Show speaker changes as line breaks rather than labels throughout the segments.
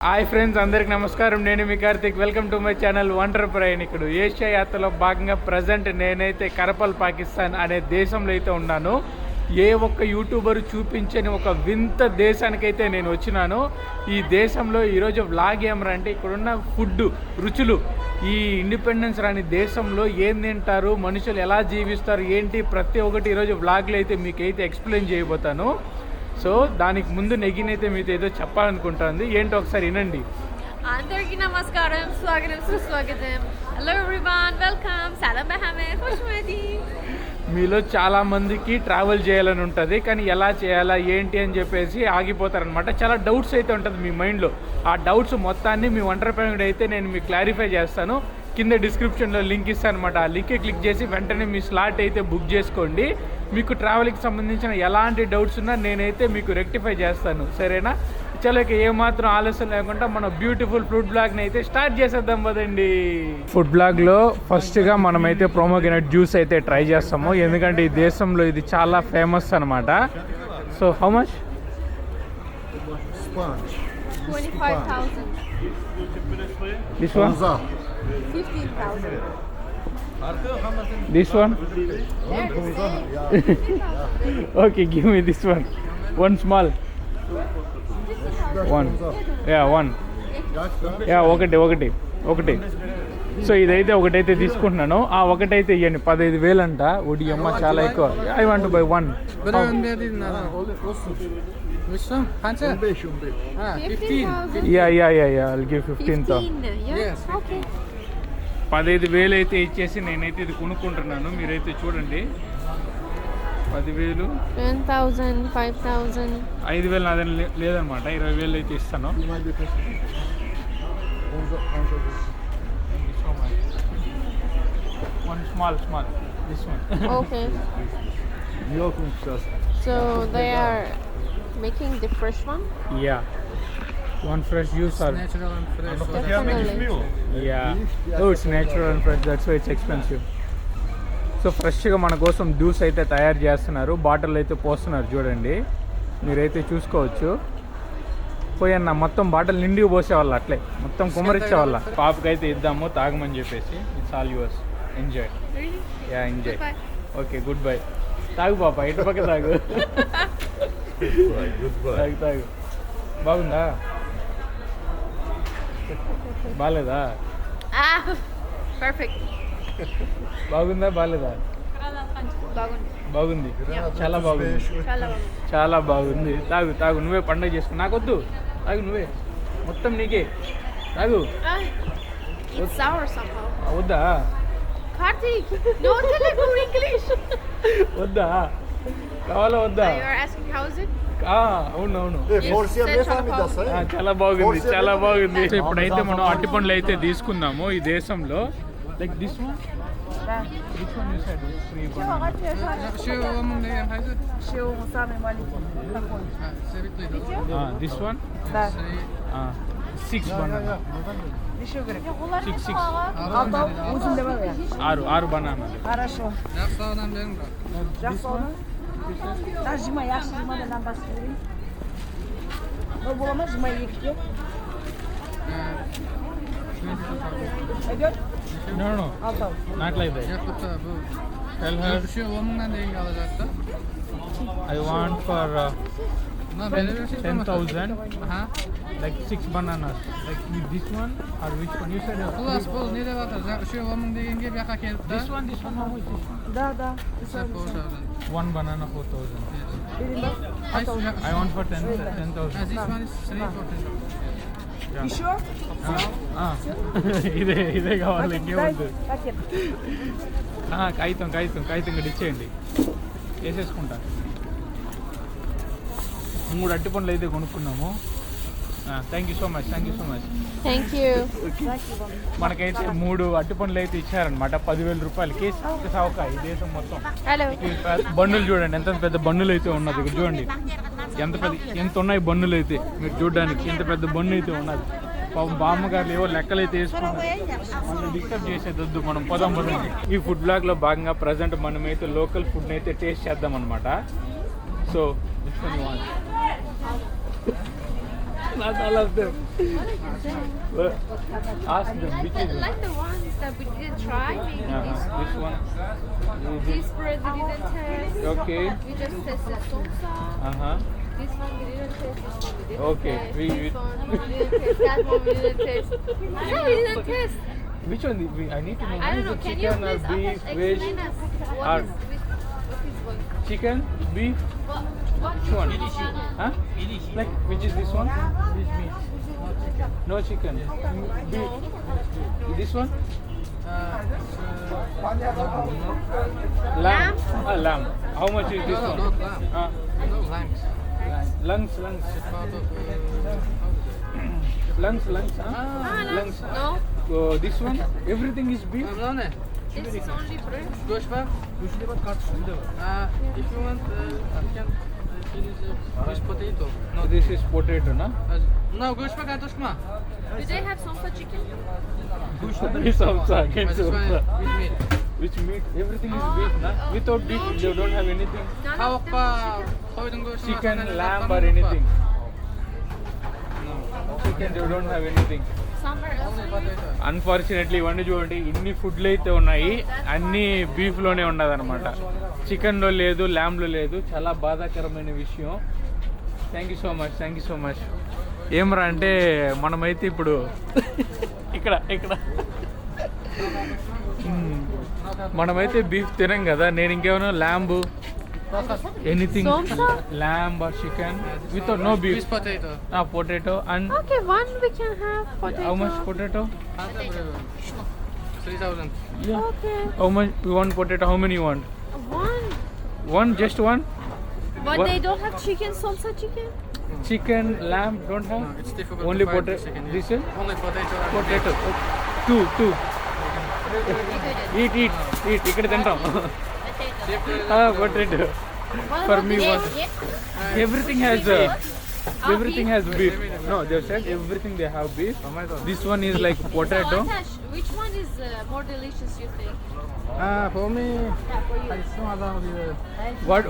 Hi friends, అందరికి నమస్కారం. నేను మీ Karthik. Welcome to my channel wonder ప్రయాణికుడు. ఏషియా యాత్రలో భాగంగా ప్రజెంట్ నేనైతే కరపల్ పాకిస్తాన్ అనే దేశంలో అయితే ఉన్నాను. ఏ ఒక్క యూట్యూబర్ చూపించని ఒక వింత దేశానికైతే నేను వచ్చినాను. ఈ దేశంలో ఈరోజు వ్లాగ్ ఏమరా అంటే ఇక్కడున్న ఫుడ్ రుచులు, ఈ ఇండిపెండెన్స్ రాని దేశంలో ఏం తింటారు, మనుషులు ఎలా జీవిస్తారు, ఏంటి ప్రతి ఒక్కటి ఈరోజు వ్లాగ్లో అయితే మీకైతే ఎక్స్ప్లెయిన్ చేయబోతాను. సో దానికి ముందు నెగినైతే మీతో ఏదో చెప్పాలనుకుంటుంది. ఏంటో ఒకసారి వినండి.
అందరికీ నమస్కారం, స్వాగతం సుస్వాగతం. Hello everyone, welcome. సలాం అహ్మద్, ఖుష్మదీ.
మీలో చాలామందికి ట్రావెల్ చేయాలని ఉంటుంది, కానీ ఎలా చేయాలా ఏంటి అని చెప్పేసి ఆగిపోతారనమాట. చాలా డౌట్స్ అయితే ఉంటుంది మీ మైండ్లో. ఆ డౌట్స్ మొత్తాన్ని మీ వండర్ ప్రయాణికుడు అయితే నేను మీకు క్లారిఫై చేస్తాను. కింద డిస్క్రిప్షన్లో లింక్ ఇస్తాను అనమాట. ఆ లింక్ క్లిక్ చేసి వెంటనే మీ స్లాట్ అయితే బుక్ చేసుకోండి. మీకు ట్రావెల్కి సంబంధించిన ఎలాంటి డౌట్స్ ఉన్నా నేనైతే మీకు రెక్టిఫై చేస్తాను, సరేనా? చలో ఇక ఏమాత్రం ఆలస్యం లేకుండా మన బ్యూటిఫుల్ ఫుడ్ బ్లాగ్ని అయితే స్టార్ట్ చేసేద్దాం కదండి. ఫుడ్ బ్లాగ్లో ఫస్ట్గా మనమైతే ప్రోమోగ్రానేట్ జ్యూస్ అయితే ట్రై చేస్తాము, ఎందుకంటే ఈ దేశంలో ఇది చాలా ఫేమస్ అనమాట. So how much?
25,000.
This one?
15,000.
This one? Okay, give me this one. One small. One. Yeah, one. Yeah, ఒకటి. సో ఇదైతే ఒకటైతే తీసుకుంటున్నాను. ఆ ఒకటైతే ఇవ్వండి. 15,000 అంట. ఒడి అమ్మ, చాలా ఎక్కువ. I want to buy one. Yeah. I'll give 15,000.
Yes. Okay.
15,000 అయితే ఇచ్చేసి నేనైతే ఇది కొనుక్కుంటున్నాను. మీరైతే చూడండి. 10,000,
10,000, 5,000.
5,000 నాదని లేదనమాట. 20,000 అయితే ఇస్తాను. One small. This one.
Okay. So they are making the fresh one?
Yeah. One fresh juice or
Natural and fresh.
Definitely.
yeah. Oh, it's natural and fresh. That's why it's expensive. So ఫ్రెష్గా మన కోసం juice అయితే తయారు చేస్తున్నారు. Bottle అయితే పోస్తున్నారు, చూడండి. మీరైతే చూసుకోవచ్చు. పోయన్న మొత్తం బాటిల్ నిండి పోసేవాళ్ళు, అట్లే మొత్తం కుమ్మరిచ్చేవాళ్ళ. పాపకైతే ఇద్దాము తాగమని చెప్పేసి. It's all yours, enjoy. Yeah, enjoy. Okay, good bye. తాగు పాప, ఇటు పక్క తాగు. తాగు. బాగుందా? బాగాలేదా?
Perfect.
బాగుందా బాగాలేదా? బాగుంది. చాలా బాగుంది. తాగు. నువ్వే పండుగ చేసుకో. నాకొద్దు, తాగు నువ్వే. మొత్తం నీకే. తాగు.
It's sour somehow.
వద్దా?
Kartik, no Telugu, English.
వద్దా? కావాలా వద్దా?
You are asking how is it?
అవును.
Yes.
చాలా బాగుంది. ఇప్పుడైతే మనం అట్టిపండ్లు అయితే తీసుకుందాము ఈ దేశంలో. Like this one. This one 6 banana. 6 బనానాలు. No, not like that. Tell her I want for 10,000. Like 6 bananas. Like with this one or which one? You said this one. How much this one? One banana 4,000. I want for 10,000.
This one is 3 for 10,000.
You sure? ఇదే కావాలి, ఇంకేముంది. కాగితం కూడా ఇచ్చేయండి, వేసేసుకుంటా. 3 అట్టిపండ్లు అయితే కొనుక్కున్నాము. Thank you so much.
Thank you.
మనకైతే 3 అట్టిపండ్లు అయితే ఇచ్చారనమాట. 10,000 రూపాయలకి. సావుకా ఈ దేశం మొత్తం.
Hello.
బండులు చూడండి, ఎంత పెద్ద బండులు అయితే ఉన్నది. ఇక్కడ చూడండి ఎంత ఉన్నాయి బండులు అయితే. మీరు చూడడానికి ఎంత పెద్ద బండు అయితే ఉన్నది. పాపం బామ్మగారు ఏవో లెక్కలు అయితే వేసుకున్నారు. మనం డిస్టర్బ్ చేసేది వద్దు, మనం పోదాం. ఈ ఫుడ్ బ్లాగ్లో భాగంగా ప్రజెంట్ మనమైతే లోకల్ ఫుడ్ని అయితే టేస్ట్ చేద్దాం అనమాట. So Not all of them. Well, ask them which is
Like the ones that we didn't try, maybe
this one.
this bread we didn't taste.
Okay.
We just tasted salsa. This one we didn't taste. This one we didn't
Okay,
taste.
we-
This one we didn't taste. That one we didn't taste. Yeah, we didn't taste.
Which one? I need to know.
I don't know.
Is it
Can you
chicken or
please
beef,
explain
veg?
us
Or-
what is one?
Chicken, beef.
What
Which one? Huh? Like which is this one?
Which meat?
No chicken. Beef. This one? Lamb. Lamb. How much is this
No,
one?
not lamb. No, lambs.
Lungs.
It's part of
Lungs. Huh?
Ah, no.
Lungs.
No.
This one? Everything is beef.
no, ne?
This is only bread.
Gosh var. If you want, I can finish this potato.
No, this is potato, na?
No, gosh var kartoshka.
Do they have salsa chicken?
This also again
This one
salsa.
with meat.
Which meat? Everything is beef, na? Without beef, you don't have anything.
None
How
of them are
koydun gosh
Chicken, lamb, or anything. Chicken, you don't have anything.
Somewhere else.
Only potato.
Unfortunately ఇవన్నీ చూడండి ఇన్ని ఫుడ్లు అయితే ఉన్నాయి అన్నీ బీఫ్లోనే ఉండదన్నమాట చికెన్లో లేదు ల్యాంబ్లో లేదు చాలా బాధాకరమైన విషయం థ్యాంక్ యూ సో మచ్ ఏమరా అంటే మనమైతే ఇప్పుడు ఇక్కడ మనమైతే బీఫ్ తినం కదా నేను ఇంకేమైనా lamb anything
Salsa?
Lamb or chicken without no beef
This potato.
Potato and
Okay, one we can have potato.
How much potato
3,000.
Okay.
How much you want potato? How many you want?
One.
Just one?
But
What?
they don't have chicken, salsa chicken?
Chicken, lamb, don't have?
No, it's difficult
Only
to find
potato.
chicken.
This is?
Only potato. and
Potato.
beef.
Two. Eat. ఇక్కడ తింటాం potato for me one everything has everything has beef. No, they said everything they have beef. This one is like potato.
So, Akash, which one is more delicious, you think?
For me,
Yeah, for you.
I saw about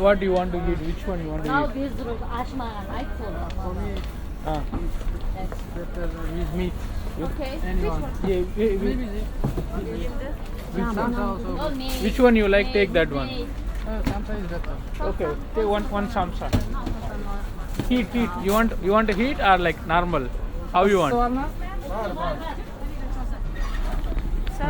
What do you want to eat? Which one you want to
Now
eat?
biz rog ashma iPhone.
for me better with meat.
Okay.
Anyone. Maybe Samsa also.
No me.
Which one you like? Take that one.
Samsa is better.
Okay, take one samsa. Heat. You want to heat or like normal? How you want?
So,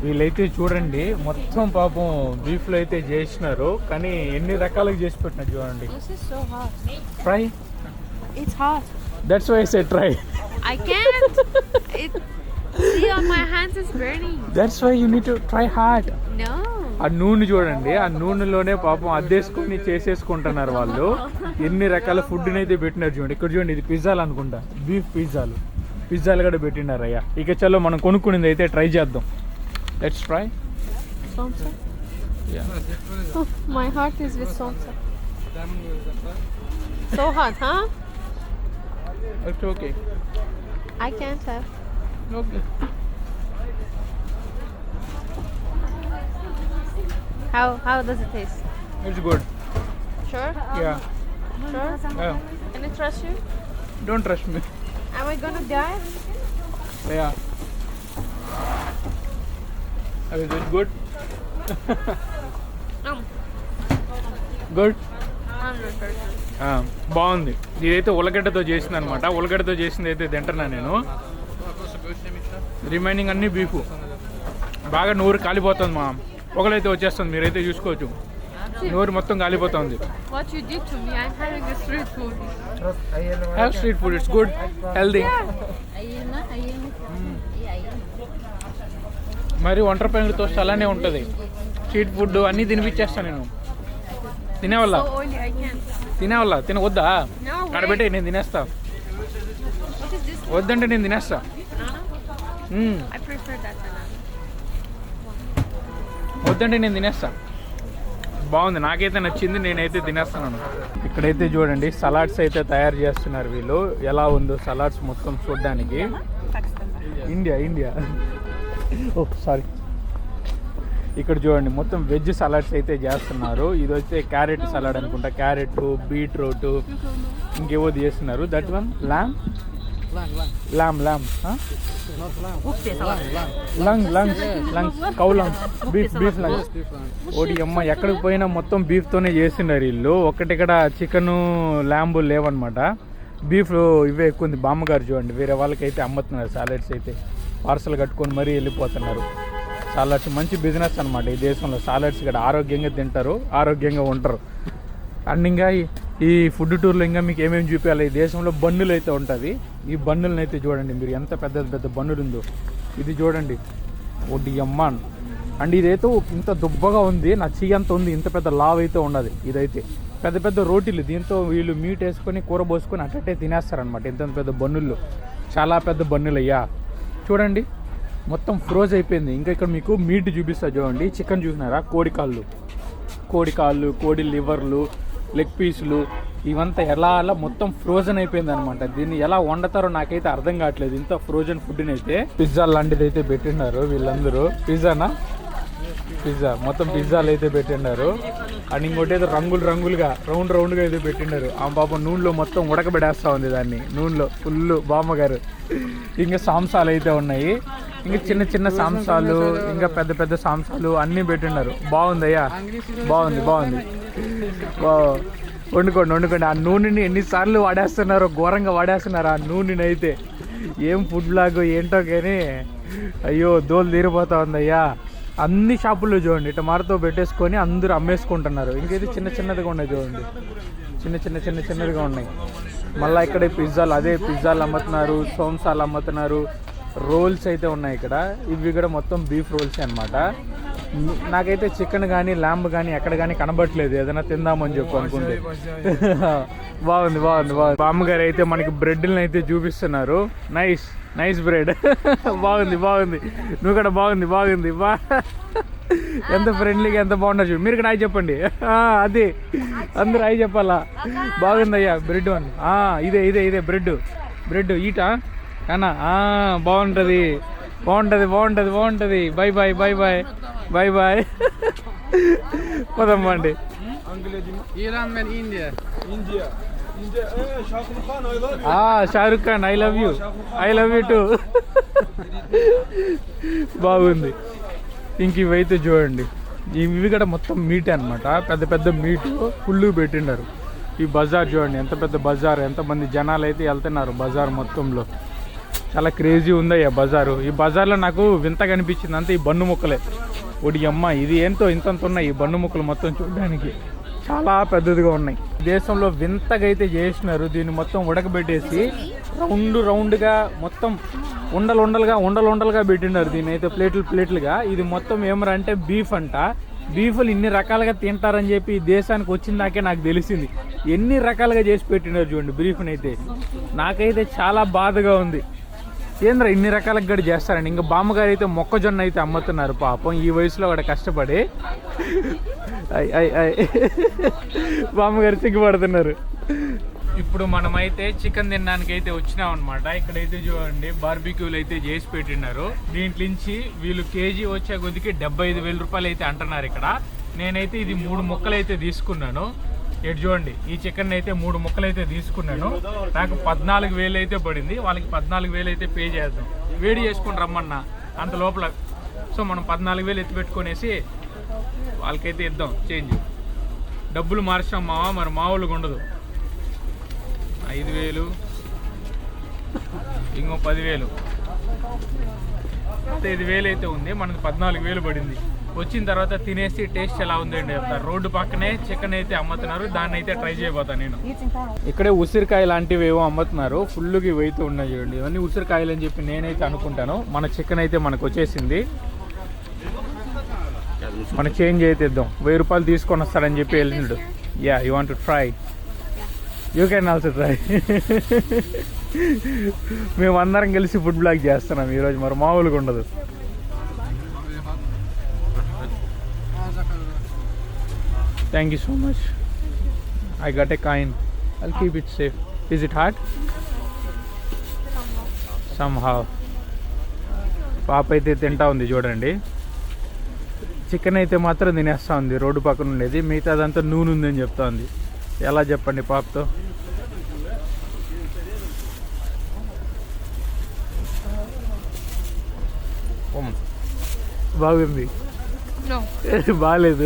వీళ్ళైతే చూడండి మొత్తం పాపం బీఫ్లో అయితే చేసినారు కానీ ఎన్ని రకాలుగా చేసి పెట్టినారు చూడండి
this is so hot.
Fry
It's hot.
That's why say try
I can't. It. See, on my hands is burning.
That's why you need to try hard
No.
ఆ నూనె చూడండి ఆ నూనెలోనే పాపం అద్దేసుకొని చేసేసుకుంటున్నారు వాళ్ళు ఎన్ని రకాల ఫుడ్ని అయితే పెట్టినారు చూడండి ఇక్కడ చూడండి ఇది పిజ్జాలు అనుకుంటా బీఫ్ పిజ్జాలు కూడా పెట్టినారు అయ్యా ఇక చలో మనం కొనుక్కునేది అయితే ట్రై చేద్దాం let's try
Salsa. Oh, my heart is with salsa. So hot, huh?
It's okay
I can't have.
Okay
How does it taste?
It's good
Sure?
Yeah
Sure? Can I trust you?
Don't trust me
Am I gonna die?
Yeah is it good good
100%.
బాగుంది ఇదైతే ఉల్లగడ్డతో చేసింది అనమాట ఉల్లగడ్డతో చేసింది అయితే తింటున్నా నేను remaining అన్ని beef బాగా నోరు కాలిపోతుంది మా ఒకలైతే వచ్చేస్తుంది మీరైతే చూసుకోవచ్చు నోరు మొత్తం కాలిపోతుంది
What you did to me, I'm having a street food.
Have street food it's good healthy
Ayun na. Ayun.
మరి ఒంటరి రూపాయలతో అలానే ఉంటుంది స్ట్రీట్ ఫుడ్ అన్నీ తినిపించేస్తాను నేను తినేవాళ్ళ
So oily, I can't.
తినేవాళ్ళ తినవద్దా
No way.
కడబెట్టి నేను తినేస్తా
What is this?
వద్దంటే నేను తినేస్తా
Banana? I prefer that banana.
వద్దంటే నేను తినేస్తా బాగుంది నాకైతే నచ్చింది నేనైతే తినేస్తున్నాను ఇక్కడైతే చూడండి సలాడ్స్ అయితే తయారు చేస్తున్నారు వీళ్ళు ఎలా ఉందో సలాడ్స్ మొత్తం చూడడానికి ఇండియా ఓ సారీ ఇక్కడ చూడండి మొత్తం వెజ్ సలాడ్స్ అయితే చేస్తున్నారు ఇది వచ్చే క్యారెట్ సలాడ్ అనుకుంటా క్యారెట్ బీట్రూట్ ఇంకేవో చేస్తున్నారు that one lamb lamb lamb
Not lamb.
Ukse salam.
Lungs cow lungs beef lungs ఓడి అమ్మ ఎక్కడికి పోయినా మొత్తం బీఫ్తోనే చేస్తున్నారు వీళ్ళు. ఇక్కడ చికెను ల్యాంబు లేవన్నమాట. బీఫ్ ఇవే ఎక్కువ ఉంది. బామ్మగారు చూడండి వేరే వాళ్ళకైతే అమ్ముతున్నారు సాలెడ్స్ అయితే పార్సల్ కట్టుకొని మరీ వెళ్ళిపోతున్నారు. సాలెడ్స్ మంచి బిజినెస్ అనమాట ఈ దేశంలో. సాలెడ్స్ ఇక్కడ ఆరోగ్యంగా తింటారు, ఆరోగ్యంగా ఉంటారు. అండ్ ఇంకా ఈ ఫుడ్ టూర్లో ఇంకా మీకు ఏమేమి చూపించాలి, ఈ దేశంలో బన్నులు అయితే ఉంటుంది. ఈ బన్నులను అయితే చూడండి మీరు, ఎంత పెద్ద బన్నులు ఉందో. ఇది చూడండి ఒడ్డి అమ్మాన్. అండ్ ఇదైతే ఇంత దుబ్బగా ఉంది, నా చెయ్యి అంత ఉంది, ఇంత పెద్ద లావ్ అయితే ఉండదు. ఇదైతే పెద్ద రోటీలు, దీంతో వీళ్ళు మీట్ వేసుకొని కూర పోసుకొని అట్టట్టే తినేస్తారనమాట. ఇంత పెద్ద బన్నులు, చాలా పెద్ద బన్నులు అయ్యా. చూడండి మొత్తం ఫ్రోజ్ అయిపోయింది. ఇంకా ఇక్కడ మీకు మీట్ చూపిస్తా చూడండి. చికెన్ చూసినారా, కోడి కాళ్ళు, కోడి లివర్లు, లెగ్ పీసులు, ఇవంతా అలా మొత్తం ఫ్రోజన్ అయిపోయింది అనమాట. దీన్ని ఎలా వండుతారో నాకైతే అర్థం కావట్లేదు. ఇంత ఫ్రోజన్ ఫుడ్ని అయితే పిజ్జా లాంటిది అయితే పెట్టినారు వీళ్ళందరూ. పిజ్జా మొత్తం పిజ్జాలు అయితే పెట్టినారు. అండ్ ఇంకోటి అయితే రంగులుగా రౌండ్గా అయితే పెట్టినారు. ఆ పాపం నూనెలో మొత్తం ఉడకబెడేస్తూ ఉంది దాన్ని, నూనెలో ఫుల్ బామ్మగారు. ఇంకా సాంసాలు అయితే ఉన్నాయి, ఇంకా చిన్న సాంసాలు, ఇంకా పెద్ద సాంసాలు అన్నీ పెట్టినారు. బాగుందయ్యా, బాగుంది. వండుకోండి. ఆ నూనెని ఎన్నిసార్లు వాడేస్తున్నారో, ఘోరంగా వాడేస్తున్నారు ఆ నూనెని అయితే. ఏం ఫుడ్ బ్లాగ్ ఏంటో కానీ అయ్యో దోలు తీరిపోతా ఉందయ్యా. అన్ని షాపుల్లో చూడండి టమాటోతో పెట్టేసుకొని అందరూ అమ్మేసుకుంటున్నారు. ఇంకైతే చిన్నదిగా ఉన్నాయి చూడండి, చిన్నదిగా ఉన్నాయి. మళ్ళీ ఇక్కడ పిజ్జాలు అమ్ముతున్నారు, సోంసాలు అమ్ముతున్నారు, రోల్స్ అయితే ఉన్నాయి ఇక్కడ. ఇవి కూడా మొత్తం బీఫ్ రోల్స్ అనమాట. నాకైతే చికెన్ కానీ ల్యాంబ్ కానీ ఎక్కడ కానీ కనబడట్లేదు. ఏదైనా తిందామని చెప్పి అనుకుంటే. బాగుంది. బామ్మగారు అయితే మనకి బ్రెడ్ని అయితే చూపిస్తున్నారు. Nice bread. బాగుంది. నువ్వు కూడా బాగుంది. ఎంత ఫ్రెండ్లీగా ఎంత బాగున్నారు చూడు. మీరు కూడా హాయ్ చెప్పండి. అది అందరూ హాయ్ చెప్పాలా. బాగుందయ్యా బ్రెడ్ అని. ఇదే బ్రెడ్ ఈటా అన్నా. బాగుంటుంది. బాయ్ పోదామండి.
Iran and India.
Shahrukh Khan I love you too. బాగుంది. ఇంక ఇవైతే చూడండి, ఇవి కూడా మొత్తం మీట్ అనమాట. పెద్ద మీటు ఫుల్ పెట్టినారు. ఈ బజార్ చూడండి, ఎంత పెద్ద బజార్, ఎంతమంది జనాలు అయితే వెళ్తున్నారు బజార్ మొత్తంలో. చాలా క్రేజీ ఉందయ్యా బజారు. ఈ బజార్లో నాకు వింతగా అనిపించింది అంతే ఈ బన్ను ముక్కలే. ఒడి అమ్మ, ఇది ఏంటో ఇంతంత ఉన్నాయి ఈ బన్ను ముక్కలు మొత్తం చూడడానికి. చాలా పెద్దదిగా ఉన్నాయి. దేశంలో వింతగా అయితే చేసినారు. దీన్ని మొత్తం ఉడకబెట్టేసి రౌండ్గా మొత్తం ఉండలుగా పెట్టినారు. దీన్ని అయితే ప్లేట్లుగా. ఇది మొత్తం ఏమరా అంటే బీఫ్ అంట. బీఫ్లు ఇన్ని రకాలుగా తింటారని చెప్పి ఈ దేశానికి వచ్చిందాకే నాకు తెలిసింది. ఎన్ని రకాలుగా చేసి పెట్టినారు చూడండి బీఫ్ని అయితే. నాకైతే చాలా బాధగా ఉంది. ఏంద్ర ఇన్ని రకాలకు కూడా చేస్తారండి. ఇంకా బామ్మగారు అయితే మొక్కజొన్న అయితే అమ్ముతున్నారు పాపం ఈ వయసులో కూడా కష్టపడి. బామ్మగారు సిగ్గుపడుతున్నారు. ఇప్పుడు మనమైతే చికెన్ తినడానికి అయితే వచ్చినాం అనమాట. ఇక్కడైతే చూడండి బార్బిక్యూలు అయితే చేసి పెట్టినారు. దీంట్లోంచి వీళ్ళు కేజీ వచ్చే కొద్దికి 75,000 రూపాయలు అయితే అంటున్నారు ఇక్కడ. నేనైతే ఇది 3 ముక్కలు అయితే తీసుకున్నాను. ఇటు చూడండి, ఈ చికెన్ అయితే 3 ముక్కలు అయితే తీసుకున్నాను. నాకు 14,000 అయితే పడింది. వాళ్ళకి 14,000 అయితే పే చేద్దాం. వేడి చేసుకుని రమ్మన్నా అంత లోపల. సో మనం 14,000 ఎత్తి పెట్టుకునేసి వాళ్ళకైతే ఇద్దాం చేంజ్. డబ్బులు మార్చాం మావా, మరి మామూలుగా ఉండదు. 5,000 ఇంకో 10,000 5,000 అయితే ఉంది. మనకు 14,000 పడింది. వచ్చిన తర్వాత తినేసి టేస్ట్ ఎలా ఉందండి చెప్తారు. రోడ్డు పక్కనే చికెన్ అయితే అమ్ముతున్నారు. దాన్ని అయితే ట్రై చేయబోతాను నేను. ఇక్కడే ఉసిరికాయ లాంటివి ఏవో అమ్ముతున్నారు. ఫుల్గా ఇవి అయితే ఉన్నాయి చూడండి. ఇవన్నీ ఉసిరికాయలు అని చెప్పి నేనైతే అనుకుంటాను. మన చికెన్ అయితే మనకు వచ్చేసింది. మన చేంజ్ అయితే ఇద్దాం. 1000 రూపాయలు తీసుకొని వస్తాడని చెప్పి వెళ్ళినాడు. You want to try, you can also try. మేమందరం కలిసి ఫుడ్ బ్లాగ్ చేస్తున్నాం ఈరోజు, మరి మామూలుగా ఉండదు. Thank you so much. I got a coin. I'll keep it safe. Is it hard? Somehow. పాప అయితే తింటా ఉంది చూడండి. చికెన్ అయితే మాత్రం తినేస్తూ ఉంది రోడ్డు పక్కన ఉండేది. మిగతాదంతా నూనె ఉందని చెప్తా ఉంది. ఎలా చెప్పండి పాపతో.
Woman.
బాగుంది.
No.
బాగాలేదు.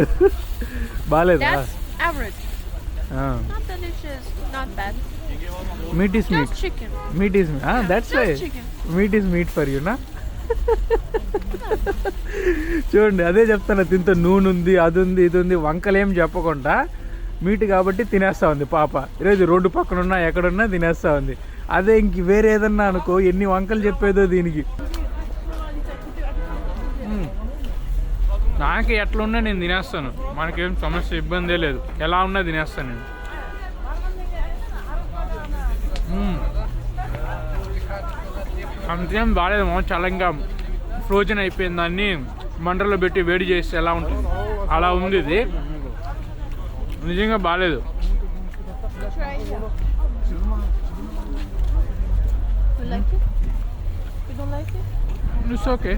బాగాలేదా?
That's average. Not delicious, not bad.
Meat is meat.
Just chicken.
Meat is that's
Just
why
chicken.
Meat is meat for you నా. చూడండి అదే చెప్తాను, తింటే నూనె ఉంది, అది ఉంది, ఇది ఉంది, వంకలేం చెప్పకుండా మీట్ కాబట్టి తినేస్తా ఉంది పాప. ఈరోజు రోడ్డు పక్కన ఉన్నా ఎక్కడున్నా తినేస్తా ఉంది. అదే ఇంక వేరే ఏదన్నా అనుకో ఎన్ని వంకలు చెప్పేదో దీనికి. నాకు ఎట్లా ఉన్నా నేను తినేస్తాను, మనకేం సమస్య ఇబ్బందే లేదు, ఎలా ఉన్నా తినేస్తాను నేను. అంతేం బాగాలేదు మా, చాలా ఇంకా ఫ్రోజన్ అయిపోయింది. దాన్ని మంటలో పెట్టి వేడి చేస్తే ఎలా ఉంటుంది అలా ఉంది ఇది. నిజంగా బాగాలేదు.
You like it? You don't like it?
It's okay.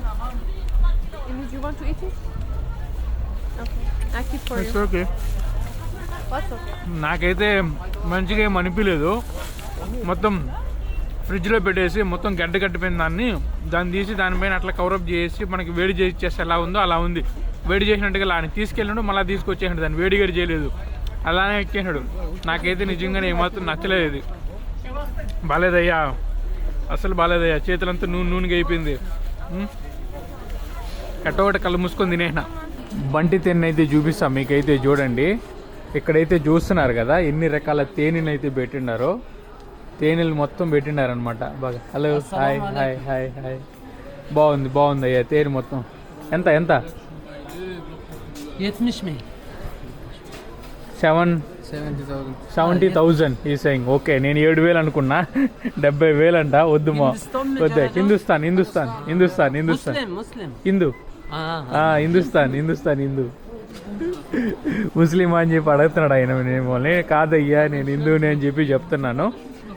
You want to eat it? Okay. I keep for
it's
you.
Okay.
What's okay?
నాకైతే మంచిగా ఏం అనిపించలేదు. మొత్తం ఫ్రిడ్జ్లో పెట్టేసి మొత్తం గడ్డ కట్టిపోయిన దాన్ని తీసి దానిపైన అట్లా కవరప్ చేసి మనకి వేడి చేసి ఇచ్చేస్తే ఎలా ఉందో అలా ఉంది. వేడి చేసినట్టుగా అలా తీసుకెళ్ళాడు, మళ్ళీ తీసుకొచ్చేసాడు. దాన్ని వేడి గడి చేయలేదు, అలానే ఎక్కేసాడు. నాకైతే నిజంగానే ఏమాత్రం నచ్చలేదు ఇది. బాగాలేదయ్యా, అసలు బాగాలేదయ్యా. చేతులంతా నూనెగా అయిపోయింది. ఎట్టొకటి కళ్ళు మూసుకొని తినేసిన. బంటి తేనె అయితే చూపిస్తాం మీకైతే. చూడండి ఇక్కడైతే చూస్తున్నారు కదా ఎన్ని రకాల తేనెలు అయితే పెట్టినారో. తేనెలు మొత్తం పెట్టినారనమాట బాగా. Hello, hi hi hi hi. బాగుంది అయ్యా తేనె మొత్తం. ఎంత 70,000 ఈ సెయింగ్. ఓకే, నేను 7,000 అనుకున్నా. 70,000 అంట. వద్దుమా వద్దా. హిందుస్థాన్ హిందూ ముస్లిం అని చెప్పి అడుగుతున్నాడు ఆయన. నేను కాదయ్యా నేను హిందూని అని చెప్పి చెప్తున్నాను.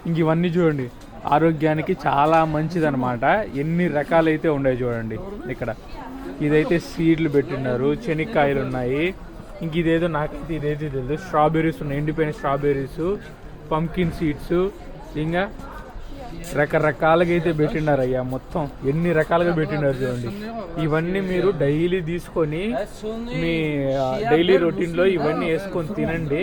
ఇంక ఇవన్నీ చూడండి ఆరోగ్యానికి చాలా మంచిదన్నమాట. ఎన్ని రకాలైతే ఉన్నాయి చూడండి ఇక్కడ. ఇదైతే సీడ్లు పెట్టినారు, శనక్కాయలు ఉన్నాయి. ఇంక ఇదేదో నాకైతే ఇదైతే తెలియదు. స్ట్రాబెర్రీస్ ఉన్నాయి, ఎండిపోయిన స్ట్రాబెర్రీస్, పంకిన్ సీడ్స్, ఇంకా రకరకాలుగా అయితే పెట్టినారు అయ్యా. మొత్తం ఎన్ని రకాలుగా పెట్టినారు చూడండి. ఇవన్నీ మీరు డైలీ తీసుకొని మీ డైలీ రొటీన్లో ఇవన్నీ వేసుకొని తినండి.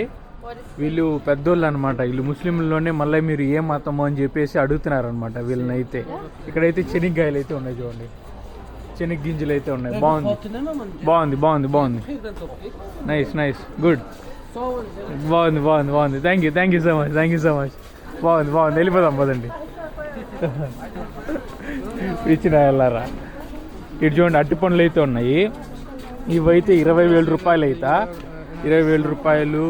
వీళ్ళు పెద్దోళ్ళు అనమాట, వీళ్ళు ముస్లింల్లోనే. మళ్ళీ మీరు ఏ మతమో అని చెప్పేసి అడుగుతున్నారు అనమాట వీళ్ళనైతే. ఇక్కడైతే శనక్కాయలు అయితే ఉన్నాయి చూడండి, శనగ గింజలు అయితే ఉన్నాయి. బాగుంది. Nice good. బాగుంది. Thank you so much. బాగుంది. వెళ్ళిపోదాం పదండి. ఇచ్చిన వెళ్ళారా. ఇటు చూడండి అట్టి పండ్లు అయితే ఉన్నాయి. ఇవైతే 20,000 రూపాయలు అయితే. 20,000 రూపాయలు.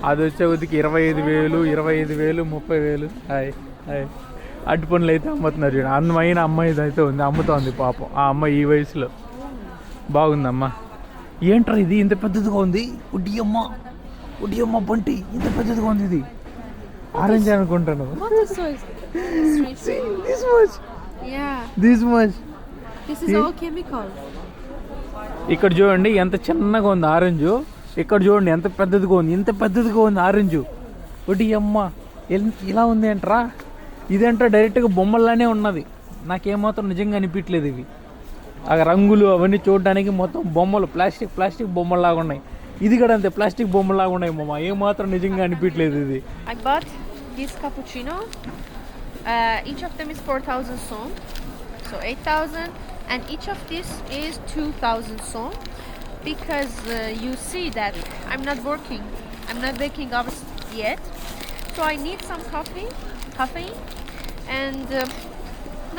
అది వచ్చేకొద్దికి 25,000, 30,000. హాయ్ అట్టి పండ్లు అయితే అమ్ముతున్నారు చూడండి. అందమైన అమ్మాయి అయితే ఉంది, అమ్ముతోంది పాపం. ఆ అమ్మాయి ఈ వయసులో. బాగుందమ్మా. ఏంట్రా ఇది ఇంత పెద్దదిగా ఉంది? ఉడియమ్మ బంటి ఇంత పెద్దదిగా ఉంది. ఇది ఆరెంజ్ అనుకుంటాను.
What is so strange?
This much.
This is all chemical.
ఇక్కడ చూడండి ఎంత చిన్నగా ఉంది ఆరెంజ్. ఇక్కడ చూడండి ఎంత పెద్దదిగా ఉంది. ఇంత పెద్దదిగా ఉంది ఆరెంజ్. ఉడియమ్మ ఇలా ఉంది ఏంట్రా. ఇదేంటో డైరెక్ట్గా బొమ్మల్లానే ఉన్నది. నాకేమాత్రం నిజంగా అనిపించలేదు ఇవి. ఆ రంగులు అవన్నీ చూడడానికి మొత్తం బొమ్మలు, ప్లాస్టిక్ బొమ్మల్లాగా ఉన్నాయి. ఇది కూడా అంతే, ప్లాస్టిక్ బొమ్మలాగా ఉన్నాయి మామ. ఏమాత్రం నిజంగా అనిపించలేదు ఇది.
I bought this cappuccino. Each of them is 4,000 som, so 8,000, and each of this is 2,000 som. Because you see that I'm not waking up yet, so I need some caffeine, and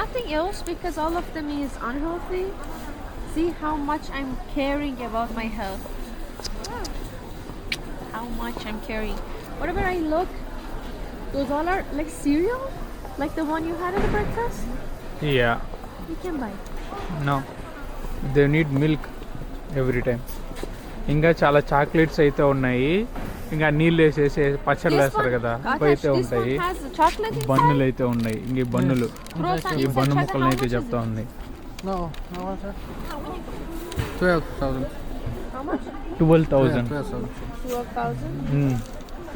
nothing else, because all of them is unhealthy. See how much I'm caring about my health. How much I'm caring. Whatever I look, those all are like cereal, like the one you had at the breakfast.
Yeah.
You can buy.
No. They need milk every time. ఇంకా చాలా chocolates అయితే ఉన్నాయి. ఇంకా నీళ్ళు వేసేసి పచ్చళ్ళు వేస్తారు కదా, అవి అయితే ఉంటాయి. బన్నులు అయితే ఉన్నాయి. ఇంక ఈ బన్నులు, ఈ బన్ను ముక్కలను అయితే చెప్తా ఉంది.
12,000.
How much?
12,000.
12,000.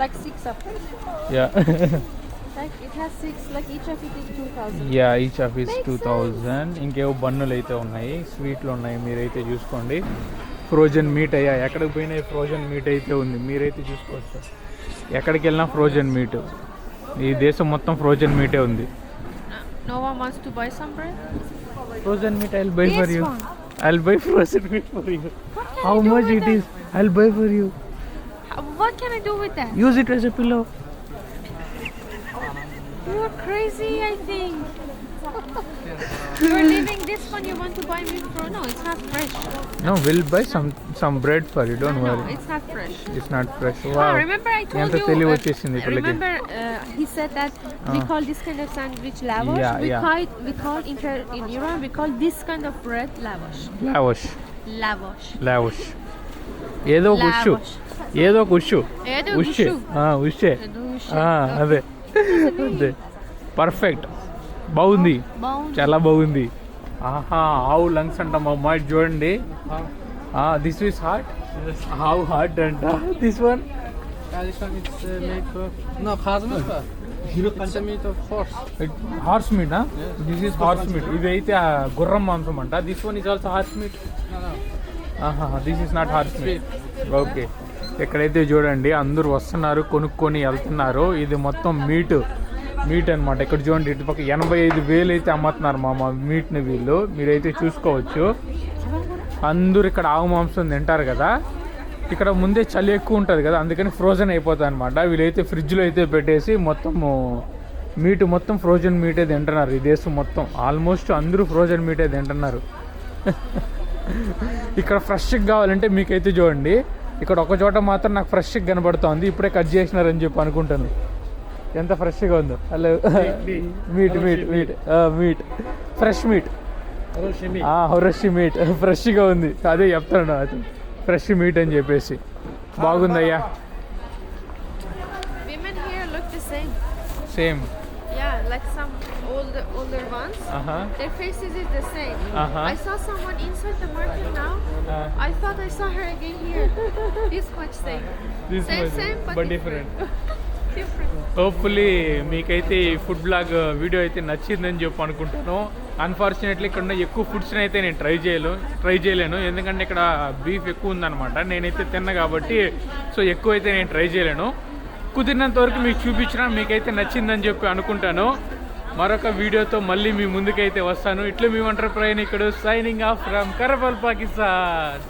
Like 6 of them.
Yeah.
Like it has 6, like each of it is 2,000.
Yeah each of is
Makes
2000. ఇంకేవో బన్నులు అయితే ఉన్నాయి, స్వీట్లు ఉన్నాయి, మీరైతే చూసుకోండి. ఫ్రోజన్ మీట్ అయ్యా, ఎక్కడికి పోయినా ఫ్రోజన్ మీట్ అయితే ఉంది, మీరైతే చూసుకోవచ్చు. ఎక్కడికి వెళ్ళినా ఫ్రోజన్ మీట్, ఈ దేశం మొత్తం ఫ్రోజన్ మీటే ఉంది.
No one wants to buy some bread?
Frozen meat I'll buy for
This
you.
one.
I'll buy frozen meat for you.
What can
How
I do
much
with
it
that?
is? I'll buy for you.
What can I do with that?
Use it as a pillow.
You are crazy, I think. You're leaving this one. You want to buy me for? No, it's not fresh.
No, we'll buy some bread for you. Don't
no,
worry.
it's not fresh.
It's not fresh.
Ah,
Wow.
remember I told
ఎంత
you.
తెలివి వచ్చేసింది పిల్లకి.
Remember he said that we call this kind of sandwich lavash.
Yeah, yeah.
We call in Iran we call this kind of bread lavash.
Lavish.
Lavash.
Lavish. ఏదో ఒక wushu, ఏదో ఒక wushu,
ఏదో
ఉషే,
wushu.
ఉషే,
ఏదో wushu.
అదే అదే perfect. బాగుంది,
Bound.
చాలా బాగుంది. ఆహా, ఆవు లంగ్స్ అంట మా అమ్మాయి చూడండి. దిస్ ఈస్ హార్ట్, ఆవు హార్ట్ అంట. This one
Yeah, this one it's made for no khazma. It's a meat of horse.
Horse meet. This is horse meet. ఇది అయితే గుర్రం మాంసం అంట. This one is also horse meet.
No.
This is not horse meet. Okay, ఎక్కడైతే చూడండి అందరూ వస్తున్నారు, కొనుక్కొని వెళ్తున్నారు. ఇది మొత్తం మీట్ అనమాట. ఇక్కడ చూడండి, ఇటు పక్క 85,000 అయితే అమ్ముతున్నారు మా మీట్ని వీళ్ళు, మీరైతే చూసుకోవచ్చు. అందరూ ఇక్కడ ఆవు మాంసం తింటారు కదా, ఇక్కడ ముందే చలి ఎక్కువ ఉంటుంది కదా, అందుకని ఫ్రోజన్ అయిపోతుంది అనమాట. వీళ్ళైతే ఫ్రిడ్జ్లో అయితే పెట్టేసి మొత్తము మీట్ మొత్తం ఫ్రోజన్ మీటే తింటున్నారు. ఈ దేశం మొత్తం ఆల్మోస్ట్ అందరూ ఫ్రోజన్ మీటే తింటున్నారు. ఇక్కడ ఫ్రెష్గా కావాలంటే మీకైతే చూడండి, ఇక్కడ ఒక చోట మాత్రం నాకు ఫ్రెష్గా కనబడుతుంది. ఇప్పుడే కట్ చేసినారని చెప్పి అనుకుంటాను. ఎంత ఫ్రెష్గా ఉందో. హలో, మీట్ ఫ్రెష్ మీట్, హొరషి మీట్ ఫ్రెష్గా ఉంది. అదే చెప్తాను, అది ఫ్రెష్ మీట్ అని చెప్పేసి. బాగుందయ్యా.
Women here look the same.
Same.
Yeah, like some older ones. Their faces is the same. I saw someone inside the market now. I thought I saw her again here. This much same. Same, but different. Different.
Hopefully మీకైతే ఈ food blog video అయితే నచ్చిందని చెప్పి అనుకుంటాను. Unfortunately ఇక్కడ ఉన్న ఎక్కువ ఫుడ్స్ని అయితే నేను ట్రై చేయలేను, ఎందుకంటే ఇక్కడ బీఫ్ ఎక్కువ ఉందన్నమాట. నేనైతే తిన్నా కాబట్టి సో ఎక్కువ అయితే నేను ట్రై చేయలేను. కుదిరినంత వరకు మీకు చూపించినా మీకైతే నచ్చిందని చెప్పి అనుకుంటాను. మరొక వీడియోతో మళ్ళీ మీ ముందుకైతే వస్తాను. ఇట్లా మీ వంటర్ ప్రయాణికుడు సైనింగ్ ఆఫ్ ఫ్రమ్ కరపల్, పాకిస్తాన్.